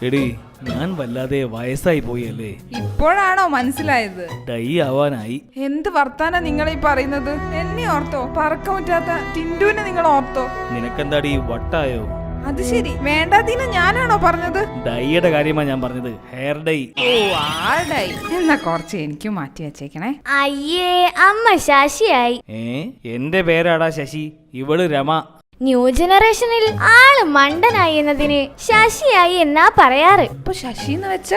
എടി ഞാൻ വല്ലാതെ വയസ്സായി പോയല്ലേ. ഇപ്പോഴാണോ മനസ്സിലായത്? ഡൈ ആവാനായി. എന്ത് വർത്താന നിങ്ങൾ ഈ പറയുന്നത്? എന്നെ ഓർത്തോ? പറക്ക പറ്റാത്ത ടിൻഡുവിനെ നിങ്ങൾ ഓർത്തോ? നിനക്കെന്താടി വട്ടായോ? അത് ശരി, വേണ്ടാതീന ഞാനാണോ പറഞ്ഞത്? ഡൈയുടെ കാര്യമാ ഞാൻ പറഞ്ഞത്, ഹെയർ ഡൈ. ഓ ആടൈ, എന്നാ കുറച്ച് എനിക്ക് മാറ്റി വെച്ചേക്കണേ. അയ്യേ, അമ്മ ശശിയായി. എന്റെ പേരാടാ ശശി, ഇവള് രമ. ന്യൂ ജനറേഷനിൽ ആള് മണ്ടനായി എന്നതിന് ശശിയായി എന്നാ പറയാറ്. ഇപ്പൊ ശശി എന്ന് വെച്ച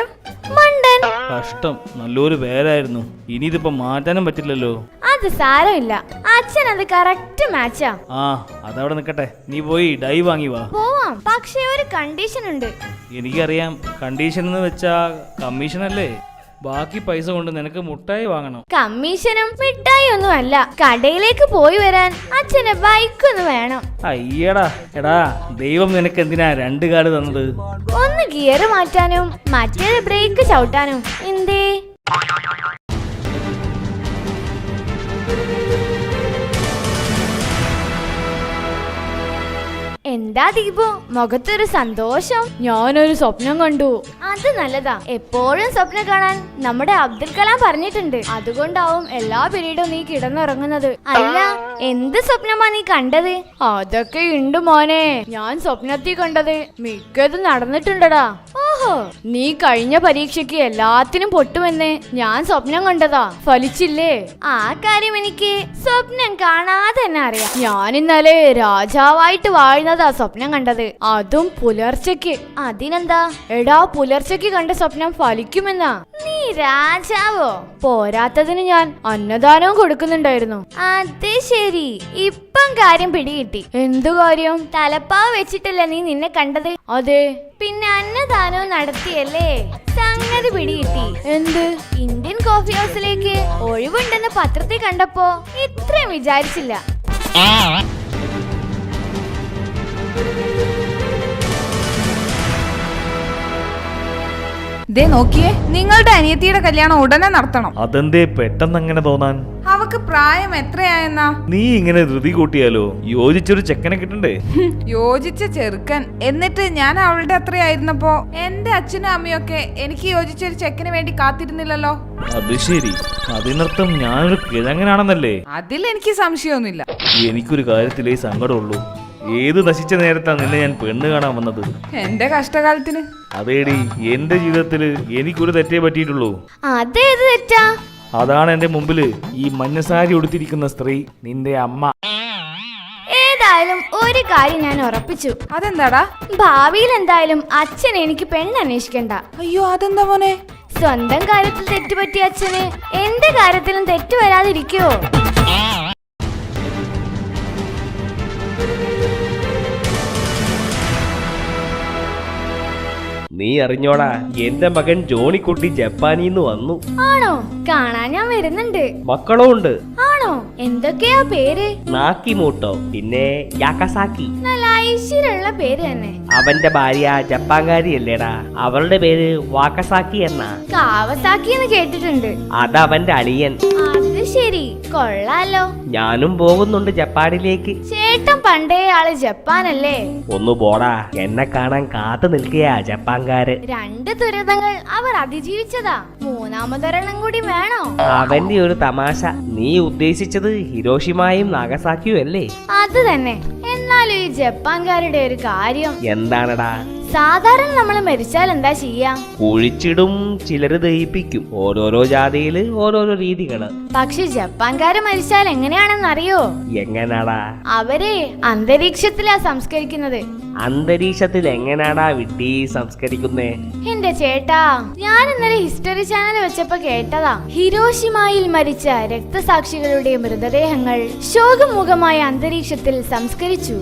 മണ്ടൻ. കഷ്ടം, നല്ലൊരു പേരായിരുന്നു. ഇനി ഇതിപ്പോ മാറ്റാനും പറ്റില്ലല്ലോ. അത് സാരമില്ല, അച്ഛൻ അത് കറക്റ്റ് മാച്ചാ. ആ അതവിടെ നിക്കട്ടെ, നീ പോയി ഡൈ വാങ്ങി വാ. പോവാം, പക്ഷെ ഒരു കണ്ടീഷൻ ഉണ്ട്. എനിക്കറിയാം, കണ്ടീഷൻ എന്ന് വെച്ചാ കമ്മീഷൻ അല്ലേ. ബാക്കി പൈസ കൊണ്ട് നിനക്ക് മുട്ടായി വാങ്ങണം. കമ്മീഷനും മിഠായി ഒന്നും അല്ല, കടയിലേക്ക് പോയി വരാൻ അച്ഛന് ബൈക്കൊന്ന് വേണം. അയ്യടാ, എടാ ദൈവം നിനക്ക് എന്തിനാ 2 കാല് തന്നത്? ഒന്ന് ഗിയർ മാറ്റാനും മറ്റേത് ബ്രേക്ക് ചവിട്ടാനും. എന്തേ? എന്താ ദീപു, മുഖത്തൊരു സന്തോഷം? ഞാനൊരു സ്വപ്നം കണ്ടു. അത് നല്ലതാ, എപ്പോഴും സ്വപ്നം കാണാൻ നമ്മുടെ അബ്ദുൽ കലാം പറഞ്ഞിട്ടുണ്ട്. അതുകൊണ്ടാവും എല്ലാ പീരീഡും നീ കിടന്നുറങ്ങുന്നത്. അല്ല, എന്ത് സ്വപ്നമാ നീ കണ്ടത്? അതൊക്കെ ഉണ്ട് മോനെ, ഞാൻ സ്വപ്നത്തിൽ കണ്ടത് മിക്കതും നടന്നിട്ടുണ്ടടാ. ഓഹോ, നീ കഴിഞ്ഞ പരീക്ഷയ്ക്ക് എല്ലാത്തിനും പൊട്ടുമെന്ന് ഞാൻ സ്വപ്നം കണ്ടതാ, ഫലിച്ചില്ലേ? ആ കാര്യം എനിക്ക് സ്വപ്നം കാണാതെ തന്നെ അറിയാം. ഞാൻ ഇന്നലെ രാജാവായിട്ട് വാഴുന്നതാ സ്വപ്നം കണ്ടത്, അതും പുലർച്ചയ്ക്ക്. അതിനെന്താ എടാ, പുലർച്ചയ്ക്ക് കണ്ട സ്വപ്നം ഫലിക്കുമെന്നാ? നീ രാജാവോ? പോരാത്തതിന് ഞാൻ അന്നദാനവും കൊടുക്കുന്നുണ്ടായിരുന്നു. അത് ശരി, ഇപ്പം കാര്യം പിടികിട്ടി. എന്തു കാര്യം? തലപ്പാവ് വെച്ചിട്ടല്ലേ നീ നിന്നെ കണ്ടത്? അതെ. പിന്നെ അന്നദാനവും നടത്തിയല്ലേ? സംഗതി പിടികിട്ടി. എന്ത്? ഇന്ത്യൻ കോഫി ഹൗസിലേക്ക് ഒഴിവുണ്ടെന്ന് പത്രത്തിൽ കണ്ടപ്പോ ഇത്രയും വിചാരിച്ചില്ല. ദേ നോക്കിയേ, നിങ്ങളുടെ അനിയത്തിയുടെ കല്യാണം ഉടനെ നടത്തണം. അതെന്തേ പെട്ടെന്ന് അങ്ങനെ തോന്നാൻ? അവക്ക് പ്രായം എത്രയായെന്നാ? നീ ഇങ്ങനെ ധൃതി കൂട്ടിയാലോ? യോജിച്ചൊരു ചെക്കനെ കിട്ടണ്ടേ? യോജിച്ച ചെറുക്കൻ. എന്നിട്ട് ഞാൻ അവളുടെ അത്രയായിരുന്നപ്പോ എന്റെ അച്ഛനും അമ്മയൊക്കെ എനിക്ക് യോജിച്ചൊരു ചെക്കന് വേണ്ടി കാത്തിരുന്നില്ലല്ലോ. അത് ശരി, അതിനർത്ഥം ഞാനൊരു കിഴങ്ങനാണെന്നല്ലേ? അതിൽ എനിക്ക് സംശയമൊന്നുമില്ല. എനിക്കൊരു കാര്യത്തിലേ സങ്കടമുള്ളൂ. ഏത് നശിച്ച നേരത്താ നിന്നെ ഞാൻ പെണ്ണ് കാണാൻ വന്നത്? എന്റെ കഷ്ടകാലത്തിന്. അതേടി, എന്റെ ജീവിതത്തില് എനിക്കൊരു തെറ്റേ പറ്റിയിട്ടുള്ളൂ. അതേത് തെറ്റാ? അതാണ് എന്റെ മുമ്പില് ഈ മഞ്ഞസാരി ഉടുത്തിരിക്കുന്ന സ്ത്രീ, നിന്റെ അമ്മ. ഏതായാലും ഒരു കാര്യം ഞാൻ ഉറപ്പിച്ചു. അതെന്താടാ? ഭാവിയിൽ എന്തായാലും അച്ഛൻ എനിക്ക് പെണ്ണന്വേഷിക്കണ്ട. അയ്യോ, അതെന്താ മോനെ? സ്വന്തം കാര്യത്തിൽ തെറ്റുപറ്റിയ അച്ഛന് എന്റെ കാര്യത്തിലും തെറ്റു വരാതിരിക്കോ? നീ അറിഞ്ഞോടാ, എന്റെ മകൻ ജോണിക്കുട്ടി ജപ്പാനിന്ന് വന്നു. ആണോ? കാണാൻ ഞാൻ വരുന്നുണ്ട്. മക്കളും ഉണ്ട്. ആണോ? എന്തൊക്കെയാ പേര്? നാക്കിമൂട്ടോ, പിന്നെ യാക്കസാക്കി. നല്ല ഐശ്വര്യമുള്ള പേര് തന്നെ. അവന്റെ ഭാര്യ ജപ്പാൻകാരിയല്ലേടാ, അവളുടെ പേര് വാക്കസാക്കി എന്നാ. കാവസാക്കി എന്ന് കേട്ടിട്ടുണ്ട്. അതവന്റെ അളിയൻ. അത് ശരി, കൊള്ളാലോ. ഞാനും പോകുന്നുണ്ട് ജപ്പാനിലേക്ക്. ചേട്ടൻ പണ്ടേ ആള് ജപ്പാനല്ലേ? ഒന്ന് പോടാ, എന്നെ കാണാൻ കാത്തു നിൽക്കുകയാ ജപ്പാൻകാര്. 2 ദുരിതങ്ങൾ അവർ അതിജീവിച്ചതാ, മൂന്നാമതൊരെണ്ണം കൂടി വേണോ? അവന്റെ ഒരു തമാശ. നീ ഉദ്ദേശിച്ചത് ഹിരോഷിമയും നാഗസാക്കിയും അല്ലേ? അത് തന്നെ. എന്നാലും ഈ ജപ്പാൻകാരുടെ ഒരു കാര്യം എന്താണടാ? സാധാരണ നമ്മള് മരിച്ചാൽ എന്താ ചെയ്യാ? കുഴിച്ചിടും, ചിലര് ദഹിപ്പിക്കും. ഓരോരോ ജാതിയില് ഓരോരോ രീതികള്. പക്ഷെ ജപ്പാൻകാര് മരിച്ചാൽ എങ്ങനെയാണെന്നറിയോ? എങ്ങനാടാ? അവരെ അന്തരീക്ഷത്തിലാ സംസ്കരിക്കുന്നത്. അന്തരീക്ഷത്തിൽ എങ്ങനാടാ വിഡ്ഢി സംസ്കരിക്കുന്നേ? എന്റെ ചേട്ടാ, ഞാൻ ഇന്നലെ ഹിസ്റ്ററി ചാനൽ വെച്ചപ്പോ കേട്ടതാ. ഹിരോഷിമയിൽ മരിച്ച രക്തസാക്ഷികളുടെ മൃതദേഹങ്ങൾ ശോകമുഖമായ അന്തരീക്ഷത്തിൽ സംസ്കരിച്ചു.